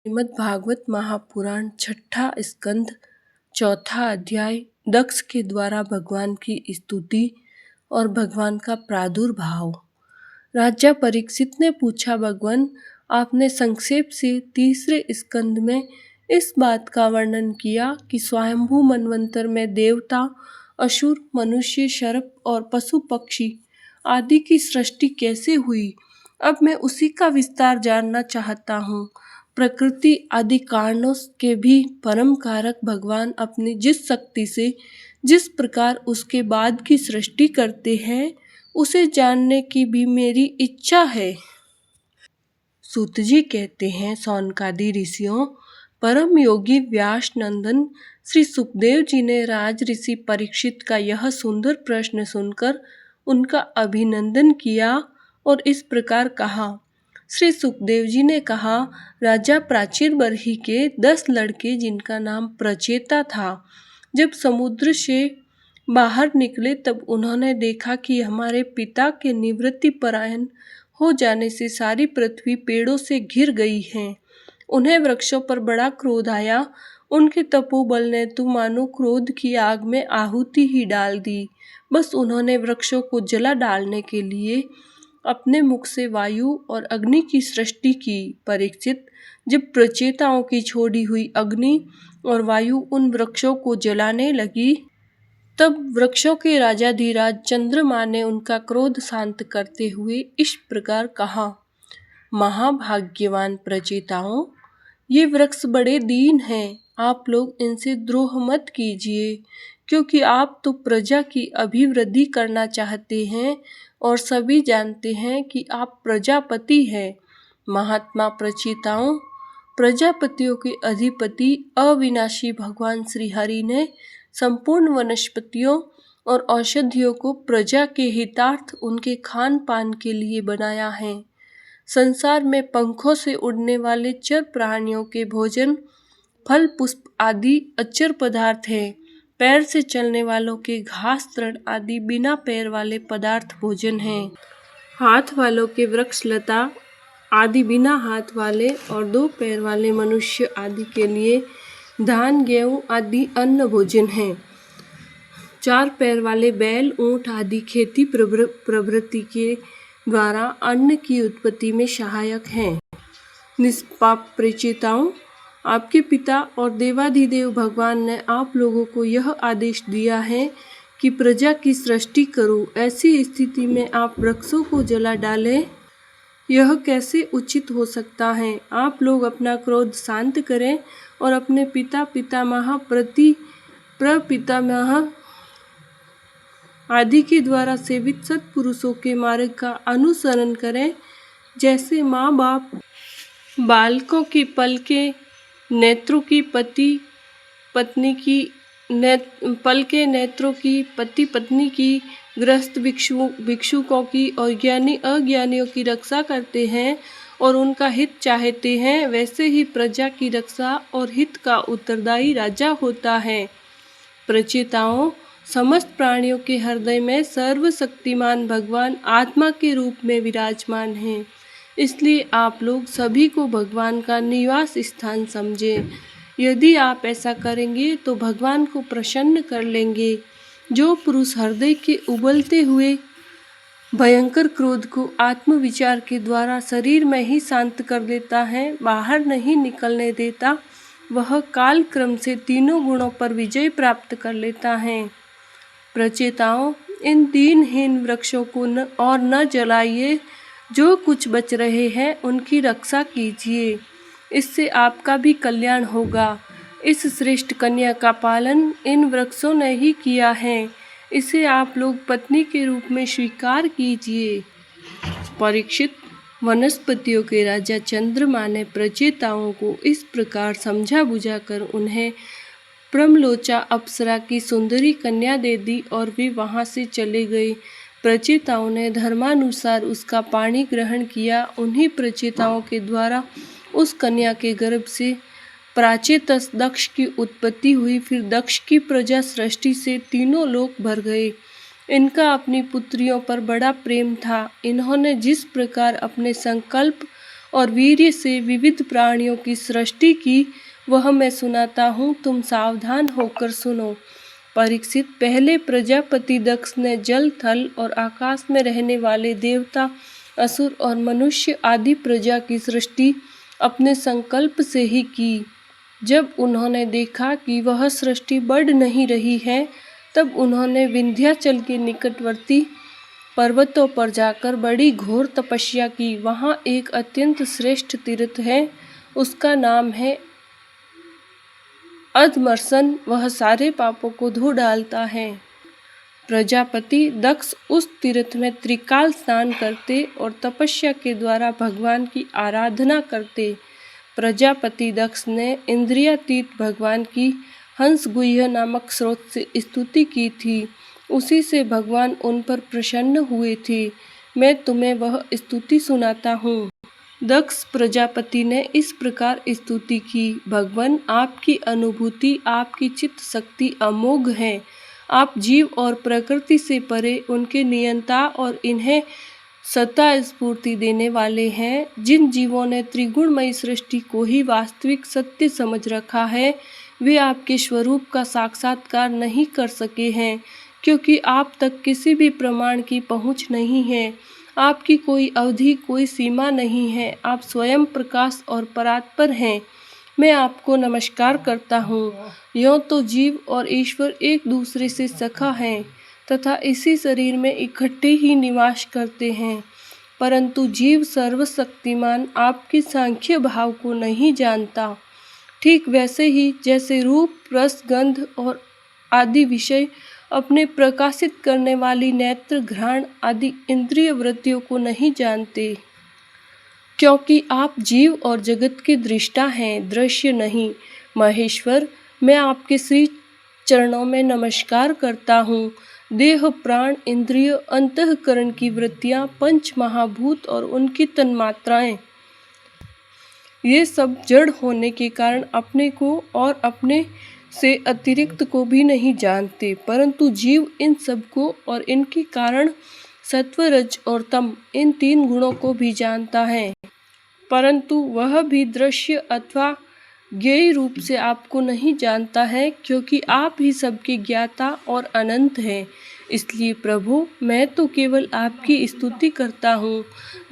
श्रीमद् भागवत महापुराण छठा स्कंद चौथा अध्याय दक्ष के द्वारा भगवान की स्तुति और भगवान का प्रादुर्भाव। राजा परीक्षित ने पूछा, भगवान आपने संक्षेप से तीसरे स्कंद में इस बात का वर्णन किया कि स्वयंभू मनवंतर में देवता, असुर, मनुष्य, सर्प और पशु पक्षी आदि की सृष्टि कैसे हुई। अब मैं उसी का विस्तार जानना चाहता हूँ। प्रकृति आदि कारणों के भी परम कारक भगवान अपनी जिस शक्ति से जिस प्रकार उसके बाद की सृष्टि करते हैं, उसे जानने की भी मेरी इच्छा है। सूत जी कहते हैं, सौनकादि ऋषियों, परम योगी व्यास नंदन श्री सुखदेव जी ने राज ऋषि परीक्षित का यह सुंदर प्रश्न सुनकर उनका अभिनंदन किया और इस प्रकार कहा। श्री सुखदेव जी ने कहा, राजा प्राचीर बरही के 10 लड़के जिनका नाम प्रचेता था, जब समुद्र से बाहर निकले तब उन्होंने देखा कि हमारे पिता के निवृत्ति परायण हो जाने से सारी पृथ्वी पेड़ों से घिर गई है। उन्हें वृक्षों पर बड़ा क्रोध आया। उनके तपोबल ने तो मानो क्रोध की आग में आहुति ही डाल दी। बस उन्होंने वृक्षों को जला डालने के लिए अपने मुख से वायु और अग्नि की सृष्टि की। परीक्षित, जब प्रचेताओं की छोड़ी हुई अग्नि और वायु उन वृक्षों को जलाने लगी, तब वृक्षों के राजाधिराज चंद्रमा ने उनका क्रोध शांत करते हुए इस प्रकार कहा, महाभाग्यवान प्रचेताओं, ये वृक्ष बड़े दीन हैं। आप लोग इनसे द्रोह मत कीजिए, क्योंकि आप तो प्रजा की अभिवृद्धि करना चाहते हैं और सभी जानते हैं कि आप प्रजापति हैं। महात्मा प्रचेताओं, प्रजापतियों के अधिपति अविनाशी भगवान श्री हरि ने संपूर्ण वनस्पतियों और औषधियों को प्रजा के हितार्थ उनके खान पान के लिए बनाया है। संसार में पंखों से उड़ने वाले चर प्राणियों के भोजन फल पुष्प आदि अचर पदार्थ है। पैर से चलने वालों के घास तृण आदि बिना पैर वाले पदार्थ भोजन है। हाथ वालों के वृक्ष लता आदि बिना हाथ वाले और 2 पैर वाले मनुष्य आदि के लिए धान गेहूं आदि अन्न भोजन है। 4 पैर वाले बैल ऊंट आदि खेती प्रवृत्ति के द्वारा अन्न की उत्पत्ति में सहायक हैं। निष्पाप प्रचेताओं, आपके पिता और देवाधिदेव भगवान ने आप लोगों को यह आदेश दिया है कि प्रजा की सृष्टि करो। ऐसी स्थिति में आप वृक्षों को जला डालें, यह कैसे उचित हो सकता है। आप लोग अपना क्रोध शांत करें और अपने पिता पितामह प्रपितामह आदि के द्वारा सेवित सत्पुरुषों के मार्ग का अनुसरण करें। जैसे माँ बाप बालकों की पलके नेत्रों की पति पत्नी की, गृहस्थ भिक्षुकों की और ज्ञानी अज्ञानियों की रक्षा करते हैं और उनका हित चाहते हैं, वैसे ही प्रजा की रक्षा और हित का उत्तरदायी राजा होता है। प्रचेताओं, समस्त प्राणियों के हृदय में सर्वशक्तिमान भगवान आत्मा के रूप में विराजमान हैं। इसलिए आप लोग सभी को भगवान का निवास स्थान समझें। यदि आप ऐसा करेंगे तो भगवान को प्रसन्न कर लेंगे। जो पुरुष हृदय के उबलते हुए भयंकर क्रोध को आत्मविचार के द्वारा शरीर में ही शांत कर देता है, बाहर नहीं निकलने देता, वह काल क्रम से तीनों गुणों पर विजय प्राप्त कर लेता है। प्रचेताओं, इन दीनहीन वृक्षों को न जलाइए। जो कुछ बच रहे हैं उनकी रक्षा कीजिए, इससे आपका भी कल्याण होगा। इस श्रेष्ठ कन्या का पालन इन वृक्षों ने ही किया है, इसे आप लोग पत्नी के रूप में स्वीकार कीजिए। परीक्षित, वनस्पतियों के राजा चंद्रमा ने प्रचेताओं को इस प्रकार समझा बुझाकर उन्हें प्रमलोचा अप्सरा की सुंदरी कन्या दे दी और वे वहां से चले गए। प्रचेताओं ने धर्मानुसार उसका पाणी ग्रहण किया। उन्हीं प्रचेताओं के द्वारा उस कन्या के गर्भ से प्राचेतस दक्ष की उत्पत्ति हुई। फिर दक्ष की प्रजा सृष्टि से तीनों लोक भर गए। इनका अपनी पुत्रियों पर बड़ा प्रेम था। इन्होंने जिस प्रकार अपने संकल्प और वीर्य से विविध प्राणियों की सृष्टि की, वह मैं सुनाता हूँ, तुम सावधान होकर सुनो। परीक्षित, पहले प्रजापति दक्ष ने जल, थल और आकाश में रहने वाले देवता, असुर और मनुष्य आदि प्रजा की सृष्टि अपने संकल्प से ही की। जब उन्होंने देखा कि वह सृष्टि बढ़ नहीं रही है, तब उन्होंने विंध्याचल के निकटवर्ती पर्वतों पर जाकर बड़ी घोर तपस्या की। वहाँ एक अत्यंत श्रेष्ठ तीर्थ है, उसका नाम है अधमर्सन। वह सारे पापों को धो डालता है। प्रजापति दक्ष उस तीर्थ में त्रिकाल स्नान करते और तपस्या के द्वारा भगवान की आराधना करते। प्रजापति दक्ष ने इंद्रियातीत भगवान की हंस गुह्य नामक स्रोत से स्तुति की थी। उसी से भगवान उन पर प्रसन्न हुए थे। मैं तुम्हें वह स्तुति सुनाता हूँ। दक्ष प्रजापति ने इस प्रकार स्तुति की, भगवान आपकी अनुभूति, आपकी चित्त शक्ति अमोघ है। आप जीव और प्रकृति से परे उनके नियंता और इन्हें सत्ता स्फूर्ति देने वाले हैं। जिन जीवों ने त्रिगुणमयी सृष्टि को ही वास्तविक सत्य समझ रखा है, वे आपके स्वरूप का साक्षात्कार नहीं कर सके हैं, क्योंकि आप तक किसी भी प्रमाण की पहुँच नहीं है। आपकी कोई अवधि, कोई सीमा नहीं है। आप स्वयं प्रकाश और परात्पर हैं। मैं आपको नमस्कार करता हूँ। यों तो जीव और ईश्वर एक दूसरे से सखा हैं तथा इसी शरीर में इकट्ठे ही निवास करते हैं, परंतु जीव सर्वशक्तिमान आपके सांख्य भाव को नहीं जानता। ठीक वैसे ही जैसे रूप, रस, गंध और आदि विषय अपने प्रकाशित करने वाली नेत्र, घ्राण आदि इंद्रिय वृत्तियों को नहीं जानते, क्योंकि आप जीव और जगत के दृष्टा हैं, दृश्य नहीं। महेश्वर, मैं आपके श्री चरणों में नमस्कार करता हूँ। देह, प्राण, इंद्रिय, अंतःकरण की वृत्तियाँ, पंच महाभूत और उनकी तन्मात्राएं, ये सब जड़ होने के कारण अपने को और अपने से अतिरिक्त को भी नहीं जानते, परंतु जीव इन सब को और इनके कारण सत्व, रज और तम, इन तीन गुणों को भी जानता है, परंतु वह भी दृश्य अथवा ज्ञेय रूप से आपको नहीं जानता है, क्योंकि आप ही सबके ज्ञाता और अनंत हैं। इसलिए प्रभु, मैं तो केवल आपकी स्तुति करता हूँ।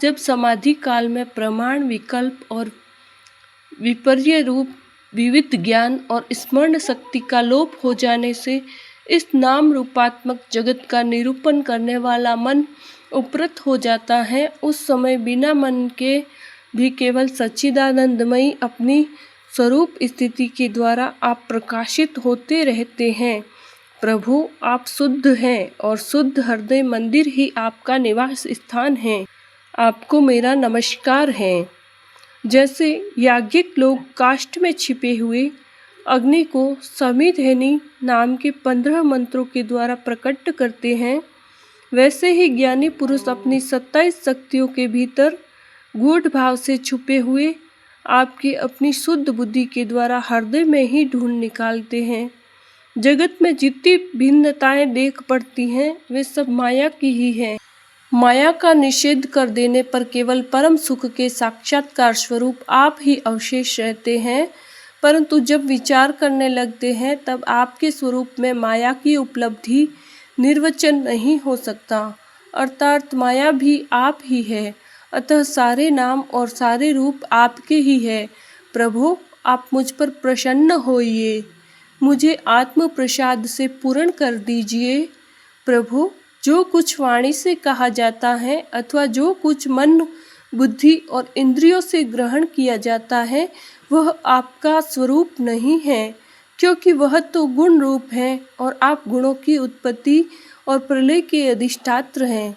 जब समाधि काल में प्रमाण, विकल्प और विपर्य रूप विविध ज्ञान और स्मरण शक्ति का लोप हो जाने से इस नाम रूपात्मक जगत का निरूपण करने वाला मन उपरत हो जाता है, उस समय बिना मन के भी केवल सच्चिदानंदमयी अपनी स्वरूप स्थिति के द्वारा आप प्रकाशित होते रहते हैं। प्रभु, आप शुद्ध हैं और शुद्ध हृदय मंदिर ही आपका निवास स्थान है। आपको मेरा नमस्कार है। जैसे याज्ञिक लोग काष्ठ में छिपे हुए अग्नि को समिधेनी नाम के 15 मंत्रों के द्वारा प्रकट करते हैं, वैसे ही ज्ञानी पुरुष अपनी 27 शक्तियों के भीतर गूढ़ भाव से छुपे हुए आपकी अपनी शुद्ध बुद्धि के द्वारा हृदय में ही ढूंढ निकालते हैं। जगत में जितनी भिन्नताएं देख पड़ती हैं, वे सब माया की ही हैं। माया का निषेध कर देने पर केवल परम सुख के साक्षात्कार स्वरूप आप ही अवशेष रहते हैं, परंतु जब विचार करने लगते हैं तब आपके स्वरूप में माया की उपलब्धि निर्वचन नहीं हो सकता, अर्थात माया भी आप ही है। अतः सारे नाम और सारे रूप आपके ही है। प्रभु, आप मुझ पर प्रसन्न होइए, मुझे आत्म प्रसाद से पूर्ण कर दीजिए। प्रभु, जो कुछ वाणी से कहा जाता है अथवा जो कुछ मन, बुद्धि और इंद्रियों से ग्रहण किया जाता है, वह आपका स्वरूप नहीं है, क्योंकि वह तो गुण रूप है और आप गुणों की उत्पत्ति और प्रलय के अधिष्ठात्र हैं।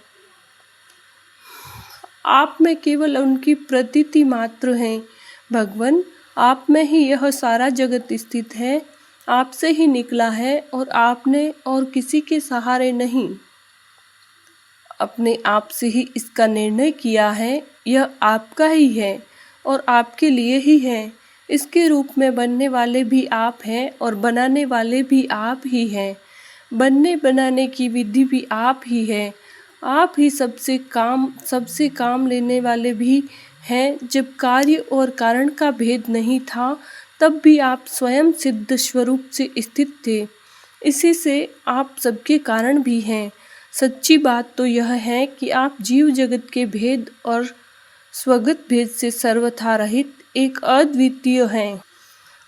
आप में केवल उनकी प्रतीति मात्र हैं। भगवान, आप में ही यह सारा जगत स्थित है, आपसे ही निकला है और आपने और किसी के सहारे नहीं, अपने आप से ही इसका निर्णय किया है। यह आपका ही है और आपके लिए ही है। इसके रूप में बनने वाले भी आप हैं और बनाने वाले भी आप ही हैं। बनने बनाने की विधि भी आप ही है। आप ही सबसे काम लेने वाले भी हैं। जब कार्य और कारण का भेद नहीं था, तब भी आप स्वयं सिद्ध स्वरूप से स्थित थे। इसी से आप सबके कारण भी हैं। सच्ची बात तो यह है कि आप जीव जगत के भेद और स्वगत भेद से सर्वथा रहित एक अद्वितीय हैं।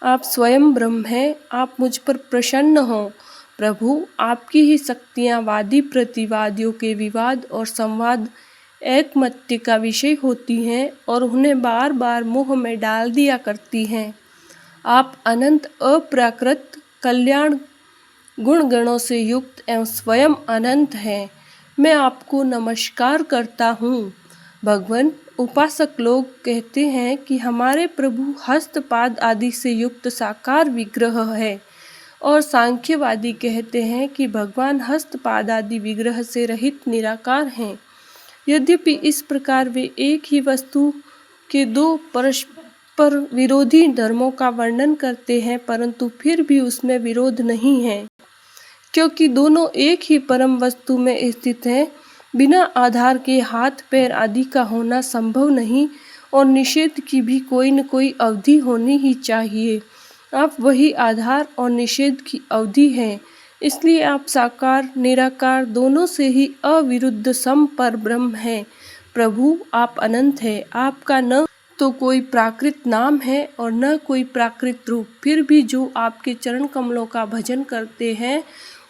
आप स्वयं ब्रह्म हैं। आप मुझ पर प्रसन्न हो प्रभु। आपकी ही शक्तियाँ वादी प्रतिवादियों के विवाद और संवाद एकमत्य का विषय होती हैं और उन्हें बार बार मोह में डाल दिया करती हैं। आप अनंत अप्राकृत कल्याण गुण गणों से युक्त एवं स्वयं अनंत हैं। मैं आपको नमस्कार करता हूँ। भगवान, उपासक लोग कहते हैं कि हमारे प्रभु हस्तपाद आदि से युक्त साकार विग्रह है और सांख्यवादी कहते हैं कि भगवान हस्तपाद आदि विग्रह से रहित निराकार हैं। यद्यपि इस प्रकार वे एक ही वस्तु के दो परस्पर विरोधी धर्मों का वर्णन करते हैं, परंतु फिर भी उसमें विरोध नहीं है, क्योंकि दोनों एक ही परम वस्तु में स्थित हैं। बिना आधार के हाथ पैर आदि का होना संभव नहीं और निषेध की भी कोई न कोई अवधि होनी ही चाहिए। आप वही आधार और निषेध की अवधि हैं। इसलिए आप साकार निराकार दोनों से ही अविरुद्ध सम पर ब्रह्म हैं। प्रभु, आप अनंत हैं। आपका न तो कोई प्राकृत नाम है और न कोई प्राकृत रूप। फिर भी जो आपके चरण कमलों का भजन करते हैं,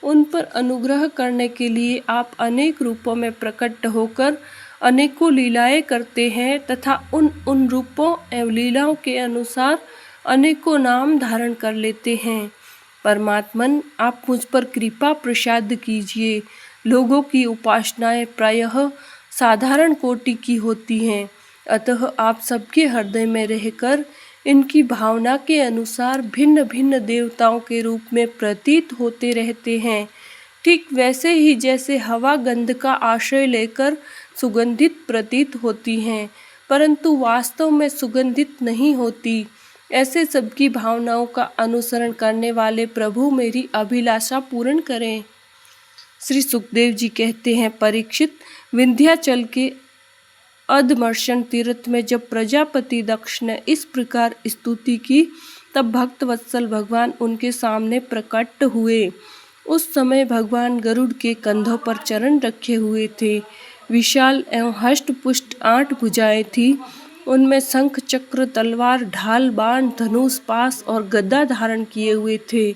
उन पर अनुग्रह करने के लिए आप अनेक रूपों में प्रकट होकर अनेकों लीलाएं करते हैं तथा उन रूपों एवं लीलाओं के अनुसार अनेकों नाम धारण कर लेते हैं। परमात्मन, आप मुझ पर कृपा प्रसाद कीजिए। लोगों की उपासनाएं प्रायः साधारण कोटि की होती हैं, अतः आप सबके हृदय में रहकर इनकी भावना के अनुसार भिन्न भिन्न देवताओं के रूप में प्रतीत होते रहते हैं। ठीक वैसे ही जैसे हवा गंध का आश्रय लेकर सुगंधित प्रतीत होती हैं, परंतु वास्तव में सुगंधित नहीं होती, ऐसे सबकी भावनाओं का अनुसरण करने वाले प्रभु मेरी अभिलाषा पूर्ण करें। श्री सुखदेव जी कहते हैं, परीक्षित, विंध्याचल के अधमर्शन तीर्थ में जब प्रजापति दक्ष ने इस प्रकार स्तुति की, तब भक्त वत्सल भगवान उनके सामने प्रकट हुए। उस समय भगवान गरुड़ के कंधों पर चरण रखे हुए थे। विशाल एवं हष्ट पुष्ट 8 भुजाएं थी। उनमें शंख चक्र तलवार ढाल बाण धनुष पास और गदा धारण किए हुए थे।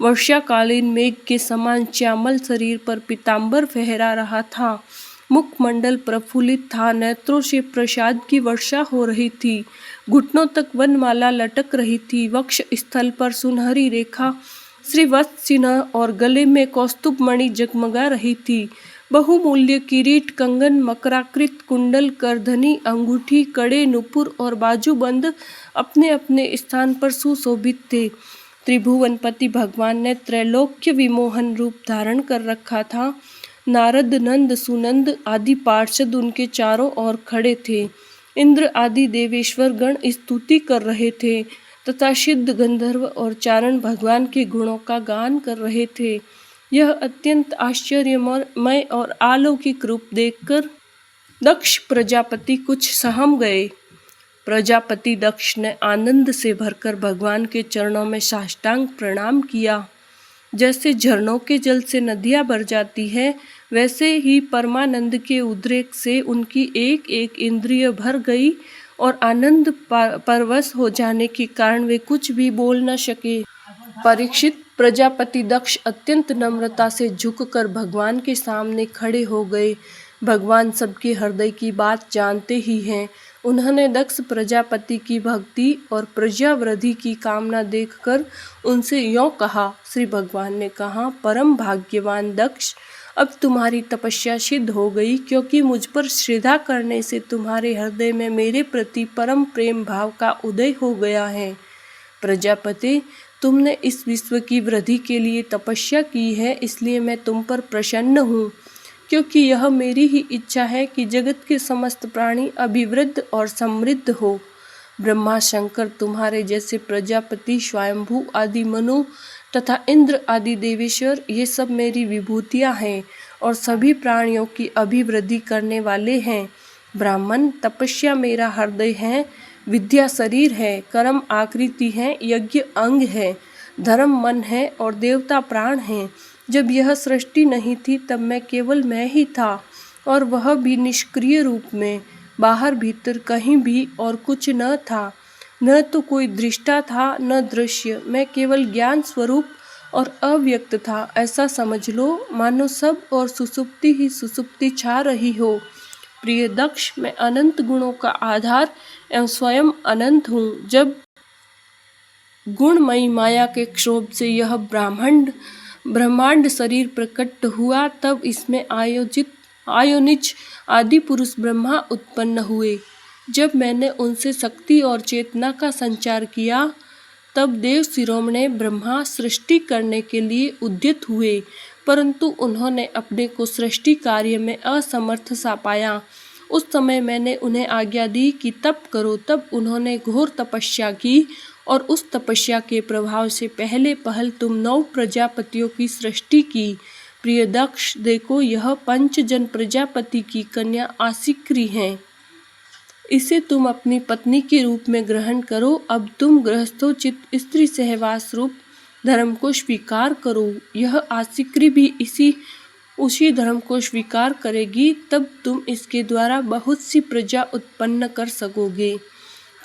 वर्षाकालीन मेघ के समान श्यामल शरीर पर पीताम्बर फहरा रहा था। मुखमंडल प्रफुल्लित था। नेत्रों से प्रसाद की वर्षा हो रही थी। घुटनों तक वनमाला लटक रही थी। वक्ष स्थल पर सुनहरी रेखा श्रीवत्स चिन्ह और गले में कौस्तुभ मणि जगमगा रही थी। बहुमूल्य किरीट, कंगन, मकराकृत कुंडल, करधनी, अंगूठी, कड़े, नुपुर और बाजूबंद अपने अपने स्थान पर सुशोभित थे। त्रिभुवनपति भगवान ने त्रैलोक्य विमोहन रूप धारण कर रखा था। नारद, नंद, सुनंद आदि पार्षद उनके चारों ओर खड़े थे। इंद्र आदि देवेश्वर गण स्तुति कर रहे थे तथा सिद्ध गंधर्व और चारण भगवान के गुणों का गान कर रहे थे। यह अत्यंत आश्चर्यमय और अलौकिक रूप देखकर दक्ष प्रजापति कुछ सहम गए। प्रजापति दक्ष ने आनंद से भरकर भगवान के चरणों में साष्टांग प्रणाम किया। जैसे झरनों के जल से नदियां भर जाती है, वैसे ही परमानंद के उद्रेक से उनकी एक एक इंद्रिय भर गई और आनंद परवश हो जाने के कारण वे कुछ भी बोल न सके। परीक्षित, प्रजापति दक्ष अत्यंत नम्रता से झुककर भगवान के सामने खड़े हो गए। भगवान सबके हृदय की बात जानते ही हैं। उन्होंने दक्ष प्रजापति की भक्ति और प्रजावृद्धि की कामना देखकर उनसे यों कहा। श्री भगवान ने कहा, परम भाग्यवान दक्ष, अब तुम्हारी तपस्या सिद्ध हो गई, क्योंकि मुझ पर श्रद्धा करने से तुम्हारे हृदय में मेरे प्रति परम प्रेम भाव का उदय हो गया है। प्रजापति, तुमने इस विश्व की वृद्धि के लिए तपस्या की है, इसलिए मैं तुम पर प्रसन्न हूँ, क्योंकि यह मेरी ही इच्छा है कि जगत के समस्त प्राणी अभिवृद्ध और समृद्ध हो। ब्रह्मा शंकर, तुम्हारे जैसे प्रजापति, स्वयंभू आदि मनु तथा इंद्र आदि देवेश्वर, ये सब मेरी विभूतियाँ हैं और सभी प्राणियों की अभिवृद्धि करने वाले हैं। ब्राह्मण तपस्या मेरा हृदय है, विद्या शरीर है, कर्म आकृति है, यज्ञ अंग है, धर्म मन है और देवता प्राण है। जब यह सृष्टि नहीं थी तब मैं केवल मैं ही था, और वह भी निष्क्रिय रूप में। बाहर भीतर कहीं भी और कुछ न था, न तो कोई दृष्टा था न दृश्य। मैं केवल ज्ञान स्वरूप और अव्यक्त था, ऐसा समझ लो, मानो सब और सुसुप्ति ही सुसुप्ति छा रही हो। प्रिय दक्ष, मैं अनंत गुणों का आधार एवं स्वयं अनंत हूँ। जब गुणमयी माया के क्षोभ से यह ब्रह्मांड शरीर प्रकट हुआ, तब इसमें आयोनिज आदि पुरुष ब्रह्मा उत्पन्न हुए। जब मैंने उनसे शक्ति और चेतना का संचार किया, तब देव शिरोमणि ब्रह्मा सृष्टि करने के लिए उद्यत हुए, परंतु उन्होंने अपने को सृष्टि कार्य में असमर्थ सा पाया। उस समय मैंने उन्हें आज्ञा दी कि तप करो। तब उन्होंने घोर तपस्या की, और उस तपस्या के प्रभाव से पहले पहल तुम 9 प्रजापतियों की सृष्टि की। प्रिय दक्ष, देखो, यह पंचजन प्रजापति की कन्या आसिक्री है। इसे तुम अपनी पत्नी के रूप में ग्रहण करो। अब तुम गृहस्थोचित स्त्री सहवास रूप धर्म को स्वीकार करो। यह आसिक्री भी उसी धर्म को स्वीकार करेगी, तब तुम इसके द्वारा बहुत सी प्रजा उत्पन्न कर सकोगे।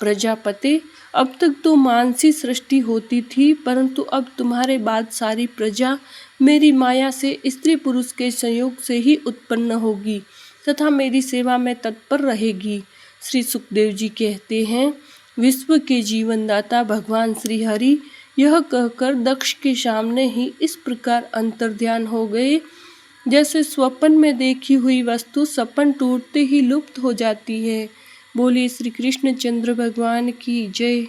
प्रजापते, अब तक तो मानसी सृष्टि होती थी, परंतु अब तुम्हारे बाद सारी प्रजा मेरी माया से स्त्री पुरुष के संयोग से ही उत्पन्न होगी तथा मेरी सेवा में तत्पर रहेगी। श्री सुखदेव जी कहते हैं, विश्व के जीवनदाता भगवान श्री हरि यह कहकर दक्ष के सामने ही इस प्रकार अंतर्ध्यान हो गए, जैसे स्वप्न में देखी हुई वस्तु सपन टूटते ही लुप्त हो जाती है। बोलिए श्री कृष्ण चंद्र भगवान की जय।